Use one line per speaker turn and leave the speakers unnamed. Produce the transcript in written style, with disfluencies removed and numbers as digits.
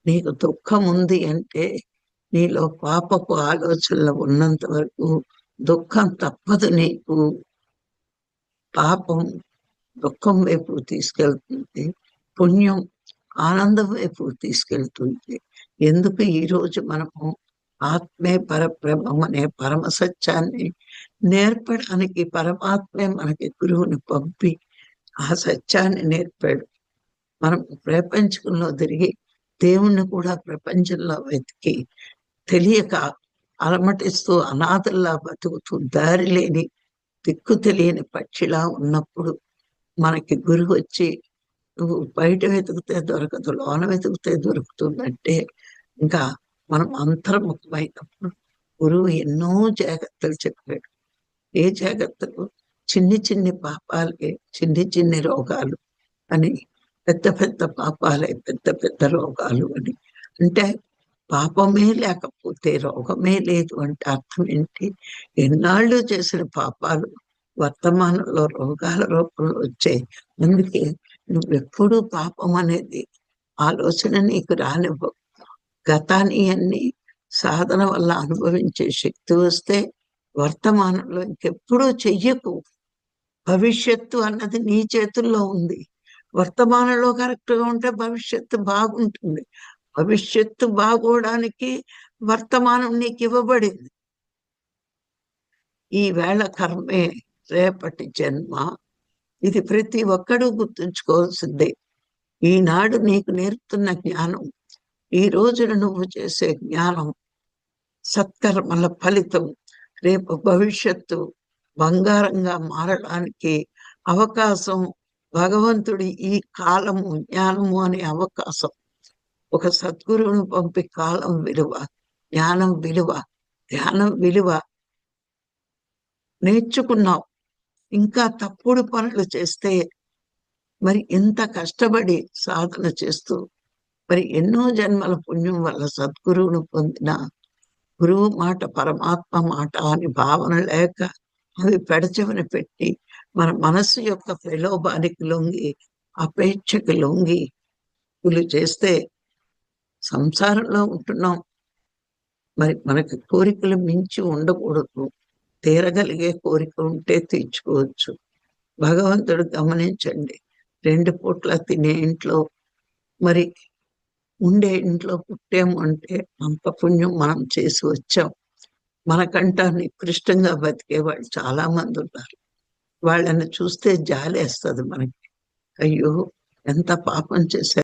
నీకు దుఃఖం ఉంది అంటే నీలో పాపపు ఆలోచనలు ఉన్నంత వరకు దుఃఖం తప్పదు. నీకు పాపం దుఃఖం వైపు తీసుకెళ్తుంది, పుణ్యం ఆనందం వైపు తీసుకెళ్తుంది. ఎందుకు ఈరోజు మనము ఆత్మే పరబ్రహ్మం అనే పరమ సత్యాన్ని నేర్పడానికి పరమాత్మే మనకి గురువుని పంపి ఆ సత్యాన్ని నేర్పాడు. మనం ప్రపంచంలో తిరిగి దేవుణ్ణి కూడా ప్రపంచంలో వెతికి తెలియక అలమటిస్తూ అనాథల్లా బతుకుతూ దారి లేని దిక్కు తెలియని పక్షిలా ఉన్నప్పుడు మనకి గురువు వచ్చి నువ్వు బయట వెతికితే దొరకదు, లోన వెతికితే దొరుకుతుందంటే ఇంకా మనం అంతర్ముఖమైనప్పుడు గురువు ఎన్నో జాగ్రత్తలు చెప్పాడు. ఏ జాగ్రత్తలు? చిన్ని చిన్ని పాపాలకే చిన్ని చిన్ని రోగాలు అని, పెద్ద పెద్ద పాపాలే పెద్ద పెద్ద రోగాలు అని. అంటే పాపమే లేకపోతే రోగమే లేదు అంటే అర్థం ఏంటి? ఎన్నాళ్ళు చేసిన పాపాలు వర్తమానంలో రోగాల రూపంలో వచ్చాయి. అందుకే నువ్వెప్పుడూ పాపం అనేది ఆలోచన నీకు రానివ్వవు. గతాన్ని అన్ని సాధన వల్ల అనుభవించే శక్తి వస్తే వర్తమానంలో ఇంకెప్పుడూ చెయ్యకు. భవిష్యత్తు అన్నది నీ చేతుల్లో ఉంది. వర్తమానంలో కరెక్ట్గా ఉంటే భవిష్యత్తు బాగుంటుంది. భవిష్యత్తు బాగోడానికి వర్తమానం నీకు ఇవ్వబడింది. ఈవేళ కర్మే రేపటి జన్మ. ఇది ప్రతి ఒక్కడూ గుర్తుంచుకోవాల్సిందే. ఈనాడు నీకు నేర్పుతున్న జ్ఞానం, ఈ రోజున నువ్వు చేసే జ్ఞానం, సత్కర్మల ఫలితం రేపు భవిష్యత్తు బంగారంగా మారడానికి అవకాశం భగవంతుడి ఈ కాలము, జ్ఞానము అనే అవకాశం. ఒక సద్గురువును పంపి కాలం విలువ, జ్ఞానం విలువ, ధ్యానం విలువ నేర్చుకున్నావు. ఇంకా తప్పుడు పనులు చేస్తే మరి ఇంత కష్టపడి సాధన చేస్తూ మరి ఎన్నో జన్మల పుణ్యం వల్ల సద్గురువును పొందిన గురువు మాట పరమాత్మ మాట అని భావన లేక అవి పెడచెవిన పెట్టి మన మనస్సు యొక్క ప్రలోభానికి లొంగి అపేక్షకి లొంగి వీళ్ళు చేస్తే సంసారంలో ఉంటున్నాం. మరి మనకి కోరికలు మించి ఉండకూడదు. తీరగలిగే కోరిక ఉంటే తీర్చుకోవచ్చు. భగవంతుడు గమనించండి, 2 పూట్ల తినే ఇంట్లో మరి ఉండే ఇంట్లో పుట్టాము అంటే అంత పుణ్యం మనం చేసి వచ్చాం. మనకంటా నికృష్టంగా బతికే వాళ్ళు చాలా మంది ఉన్నారు. వాళ్ళని చూస్తే జాలేస్తుంది మనకి. అయ్యో ఎంత పాపం చేశారు.